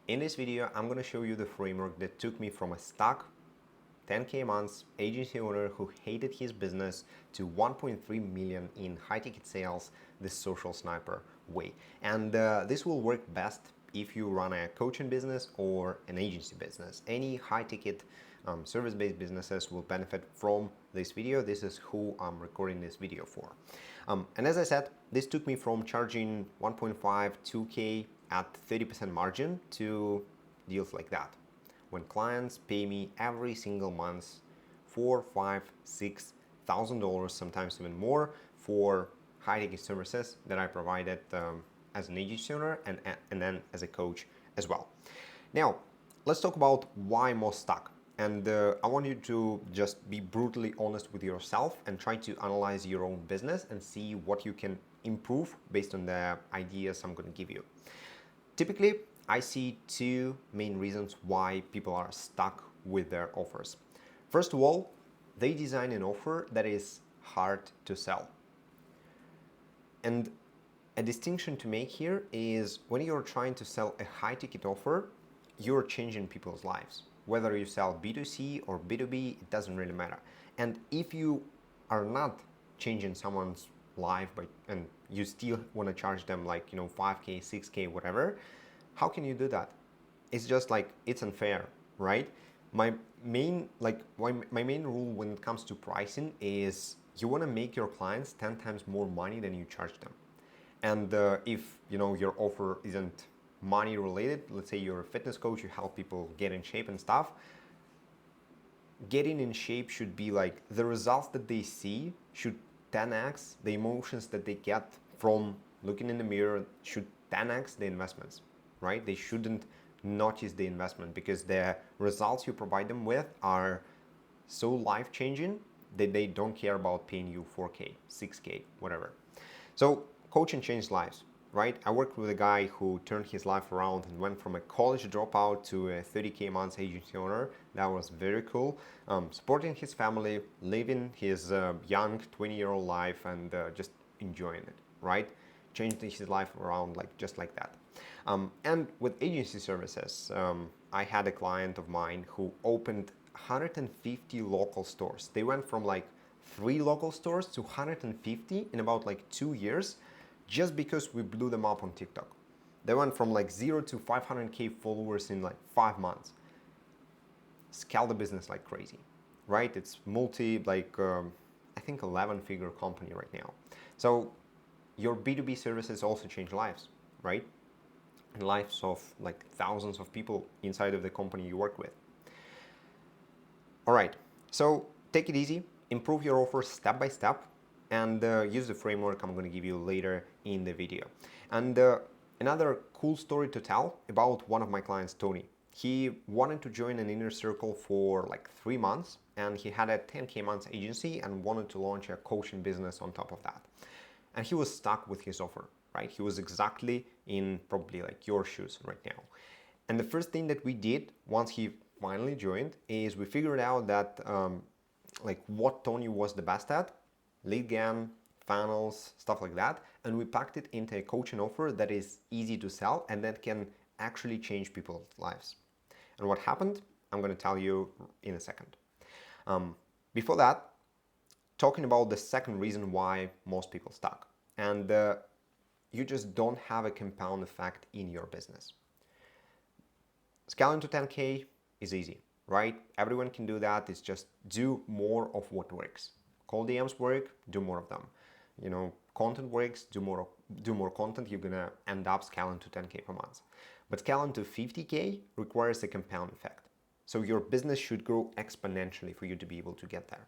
In this video, I'm going to show you the framework that took me from a stuck 10K months agency owner who hated his business to 1.3 million in high-ticket sales the social sniper way. And this will work best if you run a coaching business or an agency business. Any high-ticket service-based businesses will benefit from this video. This is who I'm recording this video for. And as I said, this took me from charging 1.5, 2K at 30% margin to deals like that. When clients pay me every single month $4,000, $5,000, $6,000, sometimes even more for high-ticket services that I provided as an agency owner and then as a coach as well. Now, let's talk about why most stuck. And I want you to just be brutally honest with yourself and try to analyze your own business and see what you can improve based on the ideas I'm going to give you. Typically, I see two main reasons why people are stuck with their offers. First of all, they design an offer that is hard to sell. And a distinction to make here is when you're trying to sell a high-ticket offer, you're changing people's lives. Whether you sell B2C or B2B, it doesn't really matter. And if you are not changing someone's life and you still want to charge them like, 5K, 6K, whatever, how can you do that? It's just like, it's unfair, right? My main rule when it comes to pricing is you want to make your clients 10 times more money than you charge them. And if your offer isn't money related, let's say you're a fitness coach, you help people get in shape and stuff, getting in shape should be like the results that they see should 10x the emotions that they get from looking in the mirror, should 10x the investments, right? They shouldn't notice the investment because the results you provide them with are so life-changing that they don't care about paying you 4K, 6K, whatever. So coaching changed lives, right? I worked with a guy who turned his life around and went from a college dropout to a 30K months agency owner. That was very cool. Supporting his family, living his young 20-year-old life and just enjoying it, right? Changed his life around just like that. And with agency services, I had a client of mine who opened 150 local stores. They went from 3 local stores to 150 in about 2 years, just because we blew them up on TikTok. They went from 0 to 500K followers in 5 months. Scale the business like crazy, right? It's I think 11-figure company right now. So your B2B services also change lives, right? And lives of thousands of people inside of the company you work with. All right, so take it easy, improve your offer step by step, and use the framework I'm going to give you later in the video. And another cool story to tell about one of my clients, Tony. He wanted to join an inner circle for 3 months, and he had a 10K months agency and wanted to launch a coaching business on top of that. And he was stuck with his offer, right? He was exactly in probably your shoes right now. And the first thing that we did once he finally joined is we figured out that what Tony was the best at, lead gen, funnels, stuff like that, and we packed it into a coaching offer that is easy to sell and that can actually change people's lives. And what happened, I'm going to tell you in a second. Before that, talking about the second reason why most people stuck, and you just don't have a compound effect in your business. Scaling to 10K is easy, right? Everyone can do that. It's just do more of what works. Cold DMs work, do more of them. Content works, do more content, you're gonna end up scaling to 10K per month. But scaling to 50K requires a compound effect. So your business should grow exponentially for you to be able to get there.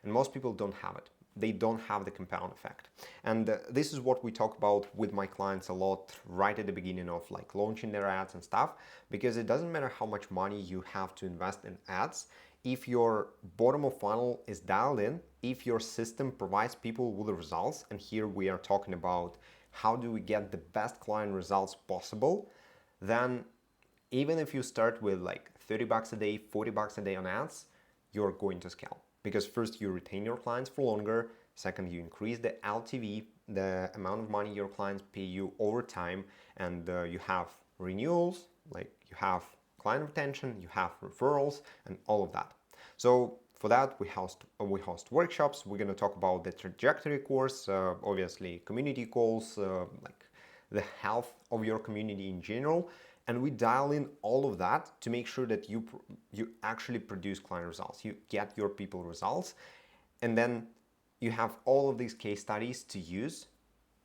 And most people don't have it. They don't have the compound effect. And this is what we talk about with my clients a lot right at the beginning of launching their ads and stuff, because it doesn't matter how much money you have to invest in ads. If your bottom of funnel is dialed in, if your system provides people with the results, and here we are talking about how do we get the best client results possible, then even if you start with $30 a day, $40 a day on ads, you're going to scale. Because first, you retain your clients for longer. Second, you increase the LTV, the amount of money your clients pay you over time, and you have renewals, You have client retention, you have referrals, and all of that. So for that, we host workshops. We're going to talk about the trajectory course, obviously community goals, like the health of your community in general, and we dial in all of that to make sure that you actually produce client results, you get your people results, and then you have all of these case studies to use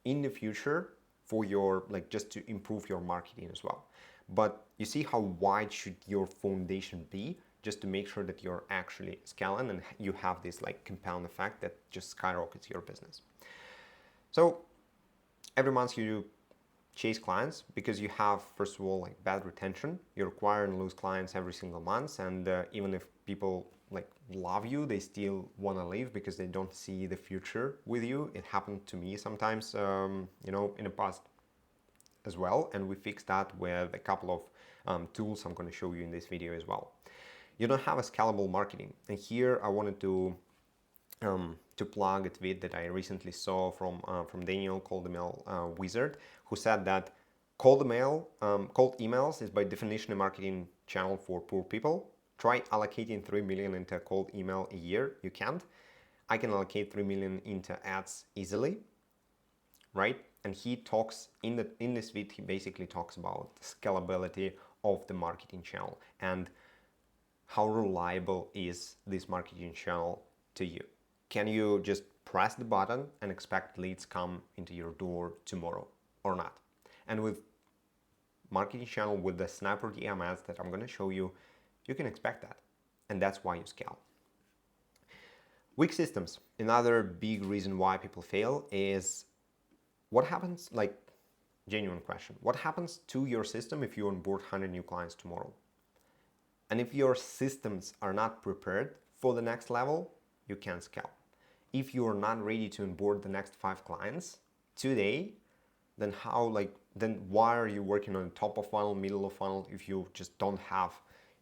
in the future for your, like, just to improve your marketing as well. But you see how wide should your foundation be, just to make sure that you're actually scaling and you have this like compound effect that just skyrockets your business. So every month you chase clients because you have, first of all, like bad retention. You acquire and lose clients every single month, and even if people like love you, they still want to leave because they don't see the future with you. It happened to me sometimes, in the past as well, and we fixed that with a couple of tools I'm going to show you in this video as well. You don't have a scalable marketing, and here I wanted to plug a tweet that I recently saw from Daniel, Cold Email Wizard, who said that cold emails is by definition a marketing channel for poor people. Try allocating 3 million into a cold email a year. You can't. I can allocate 3 million into ads easily, right? And he talks in this tweet, he basically talks about scalability of the marketing channel and how reliable is this marketing channel to you. Can you just press the button and expect leads come into your door tomorrow or not? And with marketing channel with the Sniper DM ads that I'm going to show you, you can expect that. And that's why you scale. Weak systems. Another big reason why people fail is what happens, like, genuine question. What happens to your system if you onboard 100 new clients tomorrow? And if your systems are not prepared for the next level, you can't scale. If you are not ready to onboard the next 5 clients today, then why are you working on the top of funnel, middle of funnel, if you just don't have,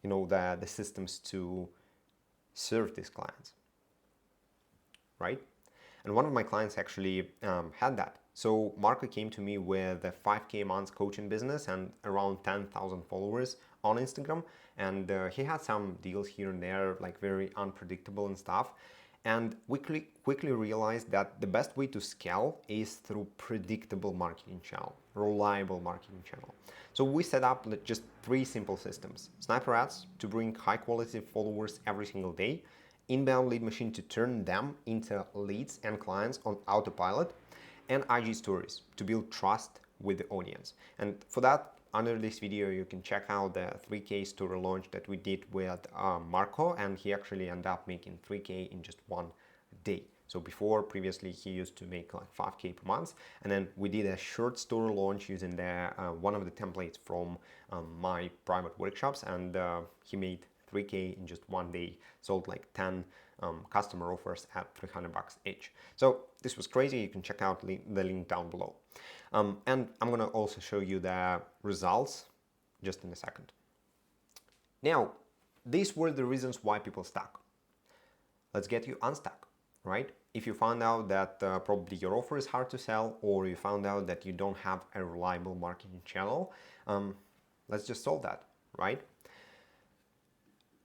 the systems to serve these clients, right? And one of my clients actually had that. So Marco came to me with a 5K month coaching business and around 10,000 followers on Instagram. And he had some deals here and there, like very unpredictable and stuff. And we quickly realized that the best way to scale is through predictable marketing channel, reliable marketing channel. So we set up just 3 simple systems. Sniper ads to bring high quality followers every single day, inbound lead machine to turn them into leads and clients on autopilot, and IG stories to build trust with the audience. And for that, under this video, you can check out the 3K story launch that we did with Marco, and he actually ended up making 3K in just one day. So previously, he used to make like 5K per month, and then we did a short story launch using one of the templates from my private workshops, and he made 3K in just one day, sold like 10 customer offers at $300 each. So this was crazy. You can check out the link down below. And I'm gonna also show you the results just in a second. Now, these were the reasons why people stuck. Let's get you unstuck, right? If you found out that probably your offer is hard to sell, or you found out that you don't have a reliable marketing channel, let's just solve that, right?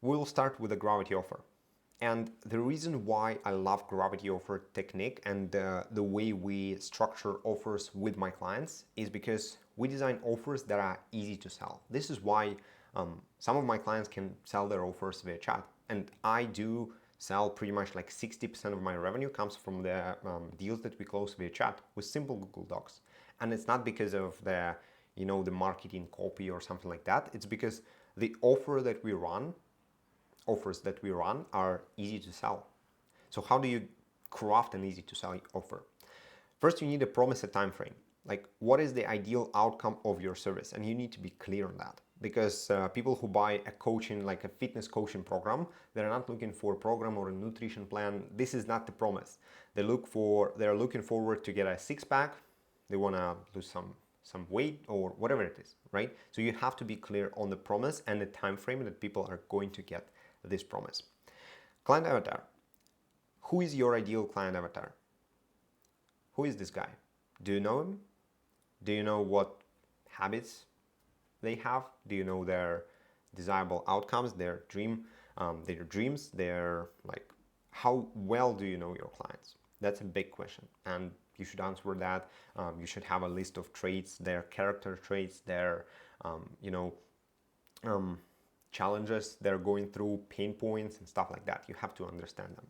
We'll start with a gravity offer. And the reason why I love gravity offer technique and the way we structure offers with my clients is because we design offers that are easy to sell. This is why some of my clients can sell their offers via chat. And I do sell pretty much like 60% of my revenue comes from the deals that we close via chat with simple Google Docs. And it's not because of the marketing copy or something like that. It's because the offers that we run are easy to sell. So how do you craft an easy to sell offer? First, you need to promise a time frame. Like, what is the ideal outcome of your service? And you need to be clear on that, because people who buy a coaching, like a fitness coaching program, they're not looking for a program or a nutrition plan. This is not the promise. They're looking forward to get a 6-pack. They want to lose some weight or whatever it is, right? So you have to be clear on the promise and the time frame that people are going to get this promise. Client avatar. Who is your ideal client avatar? Who is this guy? Do you know him? Do you know what habits they have? Do you know their desirable outcomes, their dreams, their like how well do you know your clients? That's a big question, and you should answer that. You should have a list of traits, their character traits, their you know um, challenges they're going through, pain points, and stuff like that. You have to understand them.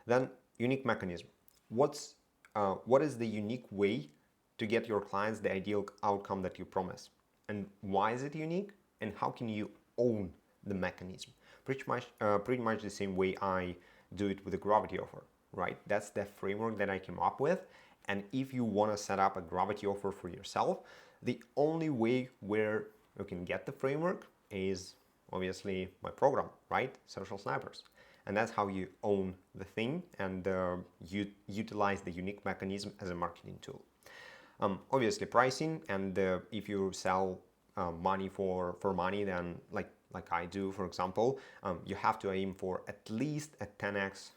Then unique mechanism. What is the unique way to get your clients the ideal outcome that you promise? And why is it unique? And how can you own the mechanism? Pretty much the same way I do it with a gravity offer, right? That's the framework that I came up with. And if you want to set up a gravity offer for yourself, the only way where you can get the framework is obviously my program, right? Social Snipers. And that's how you own the thing and you utilize the unique mechanism as a marketing tool. Obviously pricing, and if you sell money for money, then like I do, for example, you have to aim for at least a 10x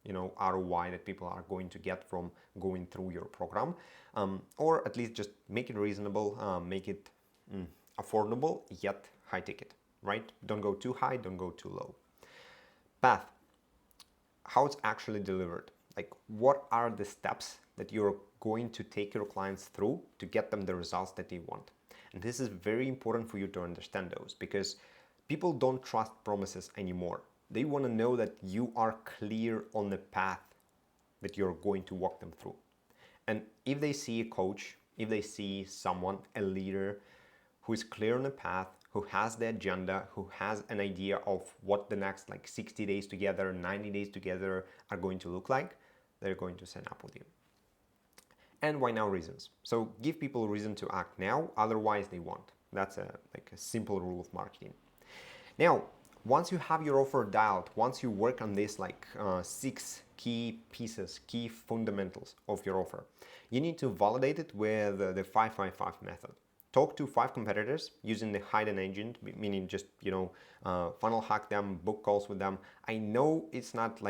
ROI that people are going to get from going through your program, or at least just make it reasonable, make it affordable yet high ticket, right? Don't go too high, don't go too low. Path, how it's actually delivered. Like, what are the steps that you're going to take your clients through to get them the results that they want? And this is very important for you to understand those, because people don't trust promises anymore. They want to know that you are clear on the path that you're going to walk them through. And if they see a coach, if they see someone, a leader who is clear on the path, who has the agenda, who has an idea of what the next 60 days together, 90 days together are going to look like, they're going to sign up with you. And why now reasons. So give people a reason to act now, otherwise they won't. That's a simple rule of marketing. Now, once you have your offer dialed, once you work on this 6 key pieces, key fundamentals of your offer, you need to validate it with the 555 method. Talk to 5 competitors using the hidden agent, meaning just, funnel hack them, book calls with them. I know it's not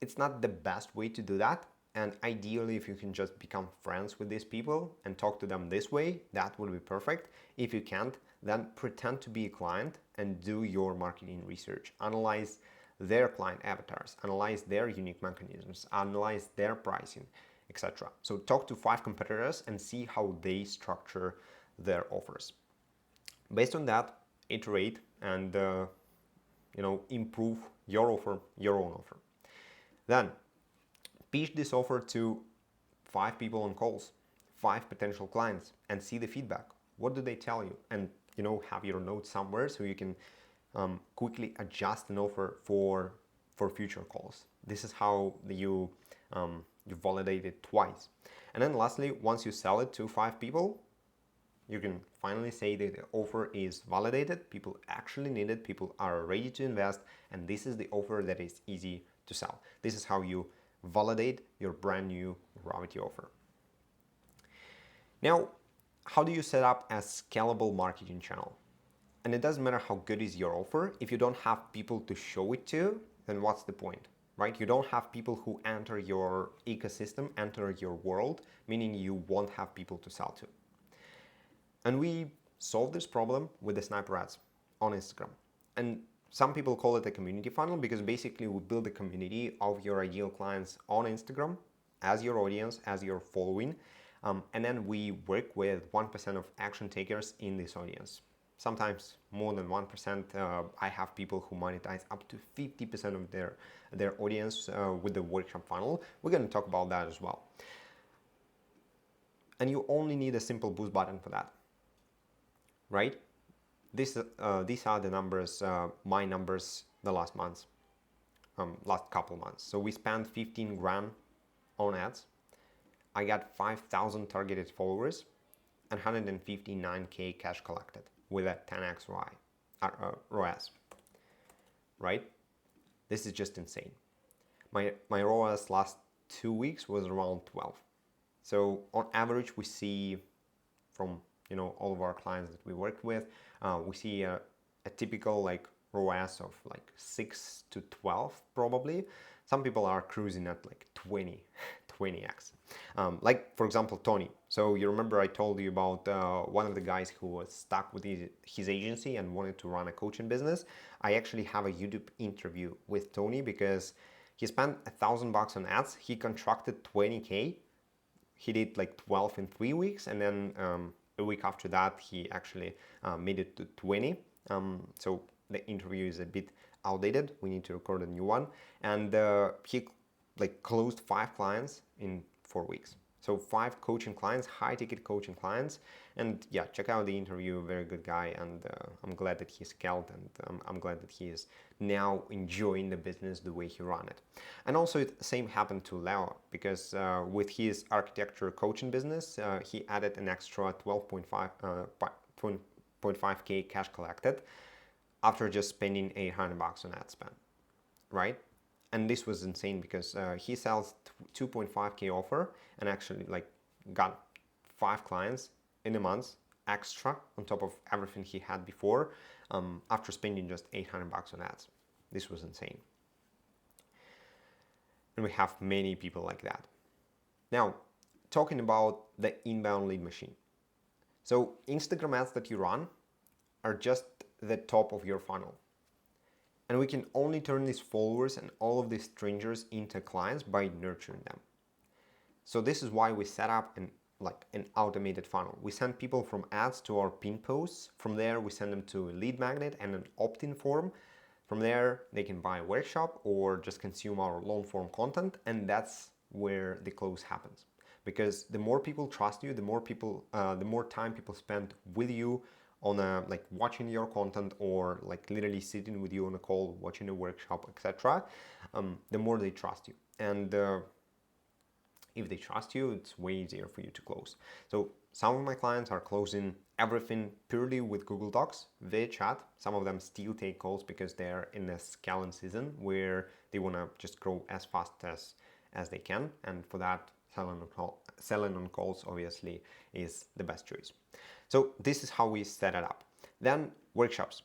it's not the best way to do that. And ideally, if you can just become friends with these people and talk to them this way, that would be perfect. If you can't, then pretend to be a client and do your marketing research. Analyze their client avatars, analyze their unique mechanisms, analyze their pricing, etc. So talk to 5 competitors and see how they structure their offers. Based on that, iterate and improve your offer, your own offer. Then pitch this offer to 5 people on calls, 5 potential clients, and see the feedback. What do they tell you? And have your notes somewhere so you can quickly adjust an offer for future calls. This is how you validate it twice. And then lastly, once you sell it to 5 people, you can finally say that the offer is validated, people actually need it, people are ready to invest, and this is the offer that is easy to sell. This is how you validate your brand new gravity offer. Now, how do you set up a scalable marketing channel? And it doesn't matter how good is your offer, if you don't have people to show it to, then what's the point, right? You don't have people who enter your ecosystem, enter your world, meaning you won't have people to sell to. And we solve this problem with the sniper ads on Instagram. And some people call it a community funnel because basically we build a community of your ideal clients on Instagram as your audience, as your following. And then we work with 1% of action takers in this audience. Sometimes more than 1%. I have people who monetize up to 50% of their audience with the workshop funnel. We're going to talk about that as well. And you only need a simple boost button for that, right? These are the numbers, my numbers the last months, last couple months. So we spent 15 grand on ads. I got 5,000 targeted followers and 159K cash collected with a 10x ROAS, right? This is just insane. My ROAS last 2 weeks was around 12. So on average, we see from all of our clients that we work with, we see a typical ROAS of 6 to 12 probably. Some people are cruising at like 20x. Like for example, Tony. So you remember I told you about one of the guys who was stuck with his agency and wanted to run a coaching business. I actually have a YouTube interview with Tony because he spent $1,000 on ads. He contracted 20K. He did like 12 in 3 weeks, and then a week after that he actually made it to 20. So the interview is a bit outdated. We need to record a new one. And he like closed 5 clients in 4 weeks. So 5 coaching clients, high ticket coaching clients. And yeah, check out the interview, very good guy. And I'm glad that he scaled, and I'm glad that he is now enjoying the business the way he ran it. And also the same happened to Leo, because with his architecture coaching business, he added an extra 12.5K cash collected after just spending $800 on ad spend, right? And this was insane because he sells 2.5K offer and actually like got 5 clients in a month extra on top of everything he had before, after spending just $800 on ads. This was insane. And we have many people like that. Now, talking about the inbound lead machine. So Instagram ads that you run are just the top of your funnel. And we can only turn these followers and all of these strangers into clients by nurturing them. So this is why we set up an automated funnel. We send people from ads to our pin posts. From there, we send them to a lead magnet and an opt-in form. From there, they can buy a workshop or just consume our long form content, and that's where the close happens. Because the more people trust you, the more time people spend with you on like watching your content, or like literally sitting with you on a call, watching a workshop, etc., the more they trust you. And if they trust you, it's way easier for you to close. So some of my clients are closing everything purely with Google Docs, via chat. Some of them still take calls because they're in a scaling season where they want to just grow as fast as they can. And for that, selling on calls obviously is the best choice. So this is how we set it up. Then workshops.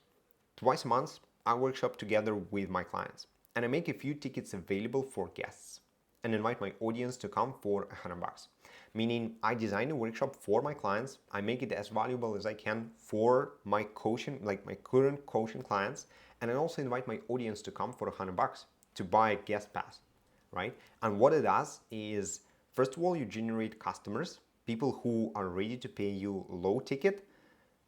Twice a month, I workshop together with my clients, and I make a few tickets available for guests and invite my audience to come for $100. Meaning I design a workshop for my clients, I make it as valuable as I can for my coaching, like my current coaching clients, and I also invite my audience to come for $100 to buy a guest pass, right? And what it does is, first of all, you generate customers, people who are ready to pay you low ticket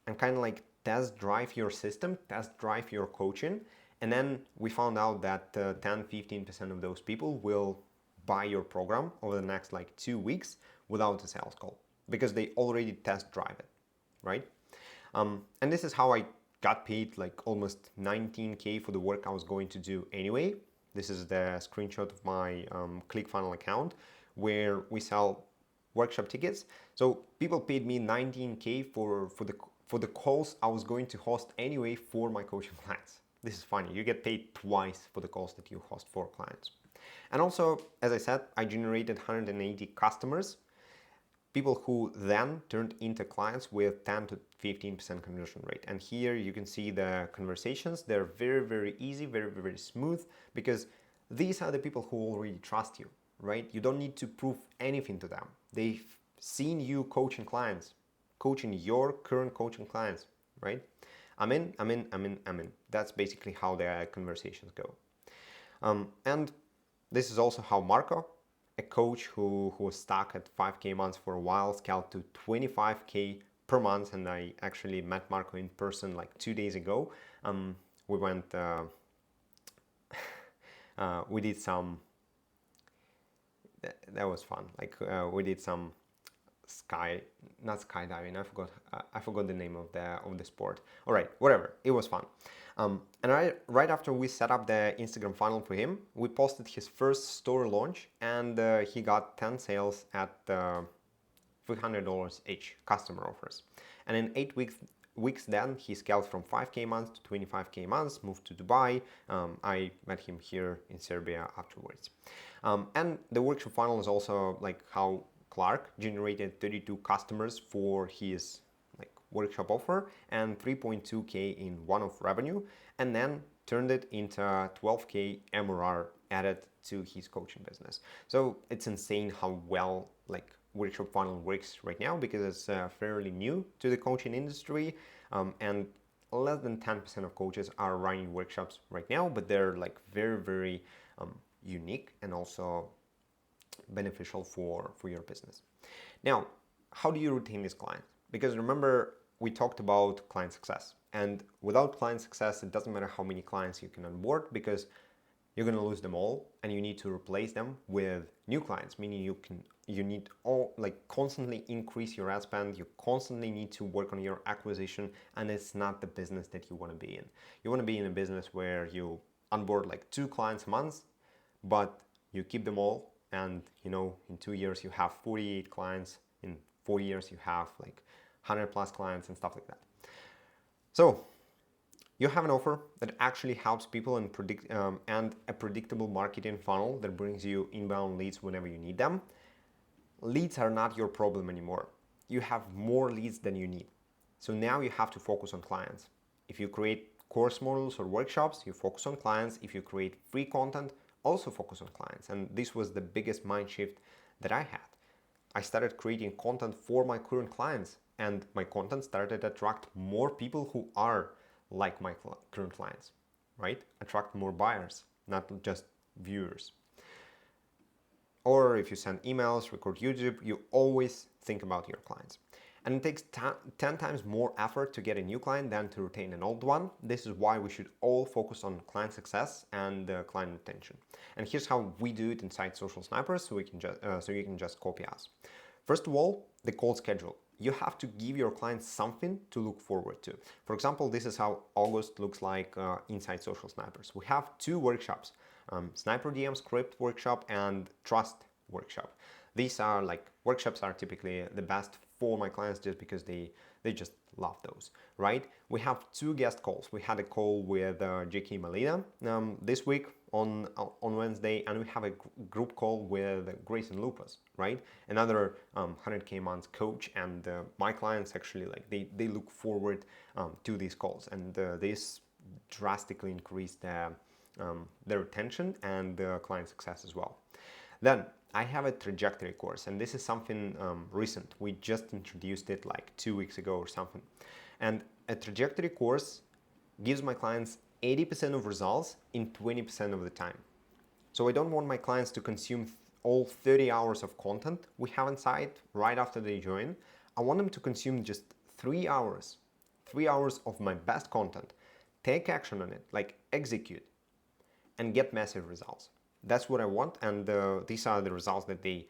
and kind of like test drive your system, test drive your coaching. And then we found out that 10-15% of those people will buy your program over the next like 2 weeks without a sales call because they already test drive it, right? And this is how I got paid like almost 19K for the work I was going to do anyway. This is the screenshot of my ClickFunnels account where we sell workshop tickets. So people paid me 19K for the calls I was going to host anyway for my coaching clients. This is funny. You get paid twice for the calls that you host for clients. And also, as I said, I generated 180 customers, people who then turned into clients with 10 to 15% conversion rate. And here you can see the conversations. They're very, very easy, very, very smooth, because these are the people who already trust you, right? You don't need to prove anything to them. They've seen you coaching clients, coaching your current coaching clients, right? I'm in. That's basically how the conversations go. And this is also how Marco, a coach who was stuck at 5K months for a while, scaled to 25K per month. And I actually met Marco in person like 2 days ago. We went, we did some, that was fun. Like we did some not skydiving. I forgot the name of the sport. All right, whatever. It was fun. And right after we set up the Instagram funnel for him, we posted his first store launch, and he got 10 sales at $300 each customer offers. And in 8 weeks then he scaled from 5K months to 25K months, moved to Dubai. I met him here in Serbia afterwards. And the workshop funnel is also like how Clark generated 32 customers for his workshop offer and 3.2K in one-off revenue. And then turned it into 12K MRR added to his coaching business. So it's insane how well like workshop funnel works right now, because it's fairly new to the coaching industry, and less than 10% of coaches are running workshops right now, but they're like very, very unique and also beneficial for your business. Now, how do you retain these clients? Because remember, we talked about client success, and without client success, it doesn't matter how many clients you can onboard, because you're going to lose them all, and you need to replace them with new clients, meaning you need all like constantly increase your ad spend. You constantly need to work on your acquisition, and it's not the business that you want to be in. You want to be in a business where you onboard like 2 clients a month, but you keep them all, and in 2 years you have 48 clients. In 4 years you have like 100 plus clients and stuff like that. So you have an offer that actually helps people and a predictable marketing funnel that brings you inbound leads whenever you need them. Leads are not your problem anymore. You have more leads than you need. So now you have to focus on clients. If you create course models or workshops, you focus on clients. If you create free content, also focus on clients. And this was the biggest mind shift that I had. I started creating content for my current clients, and my content started to attract more people who are like my current clients, right? Attract more buyers, not just viewers. Or if you send emails, record YouTube, you always think about your clients. And it takes 10 times more effort to get a new client than to retain an old one. This is why we should all focus on client success and client retention. And here's how we do it inside Social Snipers, so you can just copy us. First of all, the call schedule. You have to give your clients something to look forward to. For example, this is how August looks like inside Social Snipers. We have 2 workshops, Sniper DM Script workshop and Trust workshop. These are like workshops are typically the best for my clients just because they just love those, right? We have 2 guest calls. We had a call with J.K. Malina this week on Wednesday, and we have a group call with Grace and Lupus, right? Another 100K month coach, and my clients actually like they look forward to these calls, and this drastically increased their retention and client success as well. Then I have a trajectory course, and this is something recent. We just introduced it like 2 weeks ago or something. And a trajectory course gives my clients 80% of results in 20% of the time. So I don't want my clients to consume all 30 hours of content we have inside right after they join. I want them to consume just 3 hours, 3 hours of my best content, take action on it, like execute, and get massive results. That's what I want, and these are the results that they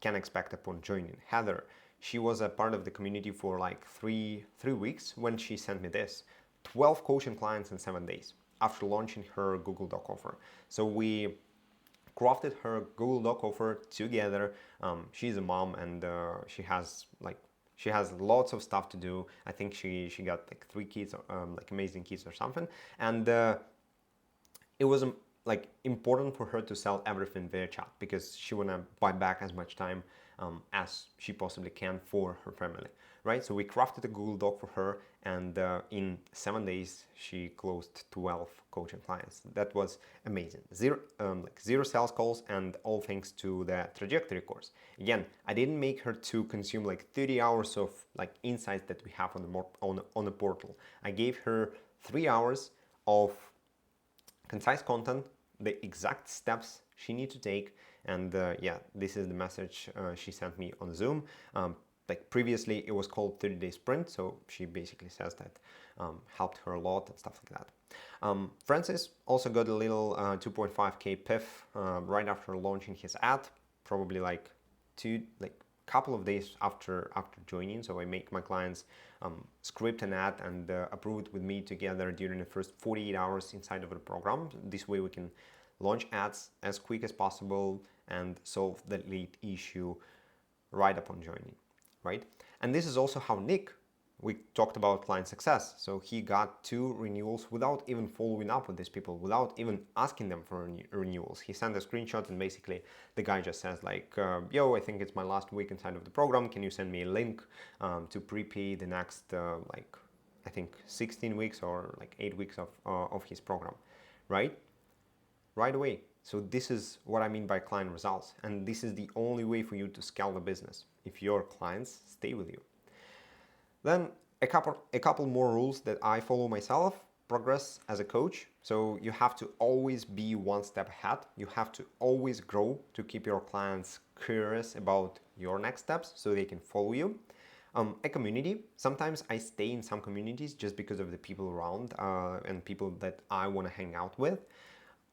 can expect upon joining. Heather, she was a part of the community for like three weeks when she sent me this. 12 coaching clients in 7 days after launching her Google Doc offer. So we crafted her Google Doc offer together. She's a mom, and she has lots of stuff to do. I think she got like 3 kids, like amazing kids or something, and it was like important for her to sell everything via chat because she wanna buy back as much time as she possibly can for her family, right? So we crafted a Google Doc for her, and in 7 days she closed 12 coaching clients. That was amazing. Zero sales calls, and all thanks to the trajectory course. Again, I didn't make her to consume like 30 hours of like insights that we have on the portal. I gave her 3 hours of concise content, the exact steps she needs to take, and yeah, this is the message she sent me on Zoom. Like previously it was called 30-day sprint, so she basically says that helped her a lot and stuff like that. Francis also got a little 2.5K PIF right after launching his ad, probably like couple of days after joining. So I make my clients script an ad and approve it with me together during the first 48 hours inside of the program. This way we can launch ads as quick as possible and solve the lead issue right upon joining, right? And this is also how Nick, we talked about client success. So he got 2 renewals without even following up with these people, without even asking them for renewals. He sent a screenshot, and basically the guy just says like, yo, I think it's my last week inside of the program. Can you send me a link to prepay the next I think 16 weeks or like 8 weeks of his program, right? Right away. So this is what I mean by client results. And this is the only way for you to scale the business if your clients stay with you. Then a couple more rules that I follow myself. Progress as a coach. So you have to always be one step ahead. You have to always grow to keep your clients curious about your next steps so they can follow you. A community. Sometimes I stay in some communities just because of the people around and people that I want to hang out with.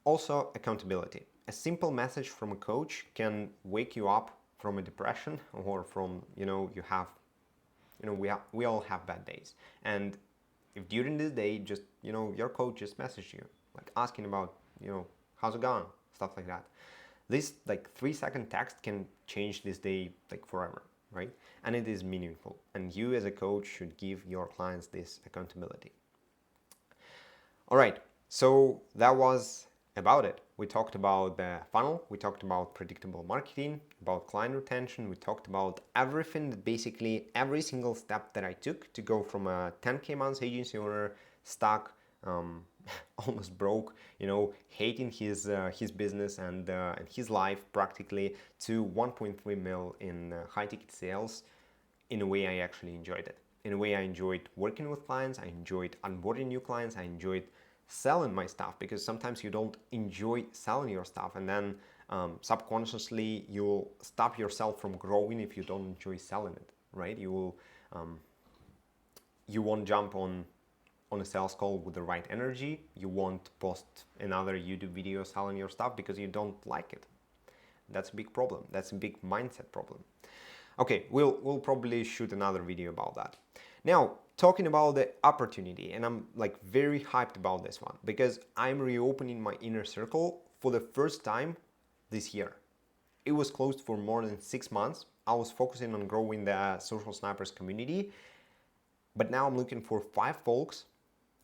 Also, accountability. A simple message from a coach can wake you up from a depression or from, we all have bad days. And if during this day, just, your coach just messaged you, like asking about, how's it going, stuff like that. This like 3-second text can change this day like forever, right? And it is meaningful. And you as a coach should give your clients this accountability. All right, so that was about it. We talked about the funnel, we talked about predictable marketing, about client retention, we talked about everything, basically every single step that I took to go from a 10K months agency owner stuck, almost broke, hating his business and his life practically, to 1.3 mil in high ticket sales in a way I actually enjoyed it. In a way I enjoyed working with clients, I enjoyed onboarding new clients, I enjoyed selling my stuff, because sometimes you don't enjoy selling your stuff, and then subconsciously you'll stop yourself from growing if you don't enjoy selling it, right? You won't jump on a sales call with the right energy. You won't post another YouTube video selling your stuff because you don't like it. That's a big problem. That's a big mindset problem. Okay, we'll probably shoot another video about that. Now, talking about the opportunity, and I'm like very hyped about this one because I'm reopening my inner circle for the first time this year. It was closed for more than 6 months. I was focusing on growing the Social Snipers community, but now I'm looking for 5 folks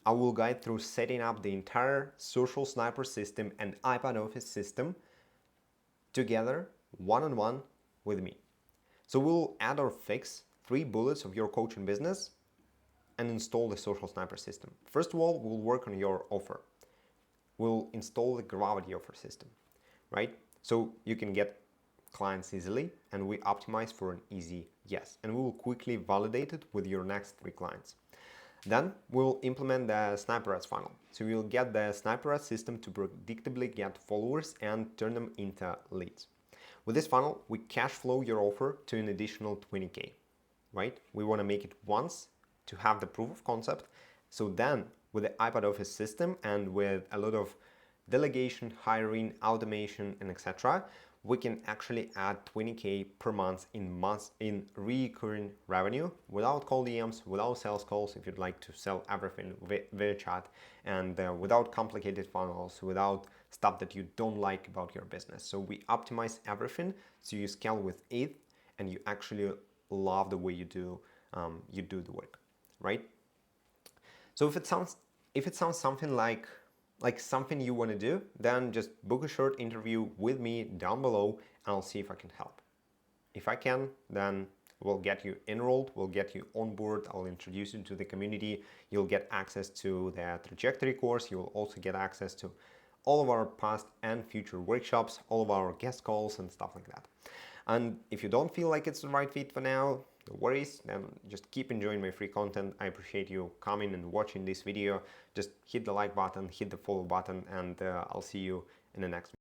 I will guide through setting up the entire Social Sniper system and iPad Office system together, one-on-one with me. So we'll add or fix 3 bullets of your coaching business and install the Social Sniper system. First of all, we'll work on your offer. We'll install the Gravity offer system, right? So you can get clients easily, and we optimize for an easy yes. And we will quickly validate it with your next 3 clients. Then we'll implement the Sniper Ads funnel. So we'll get the Sniper Ads system to predictably get followers and turn them into leads. With this funnel, we cash flow your offer to an additional 20K, right? We want to make it once to have the proof of concept. So then with the iPad Office system and with a lot of delegation, hiring, automation, and etc., we can actually add 20K per month in recurring revenue without call DMs, without sales calls, if you'd like to sell everything via chat, and without complicated funnels, without stuff that you don't like about your business. So we optimize everything so you scale with ease and you actually love the way you do the work, right? So if it sounds something like something you want to do, then just book a short interview with me down below and I'll see if I can help. If I can, then we'll get you enrolled, we'll get you on board, I'll introduce you to the community, you'll get access to the trajectory course, you'll also get access to all of our past and future workshops, all of our guest calls and stuff like that. And if you don't feel like it's the right fit for now, no worries, then just keep enjoying my free content. I appreciate you coming and watching this video. Just hit the like button, hit the follow button, and I'll see you in the next video.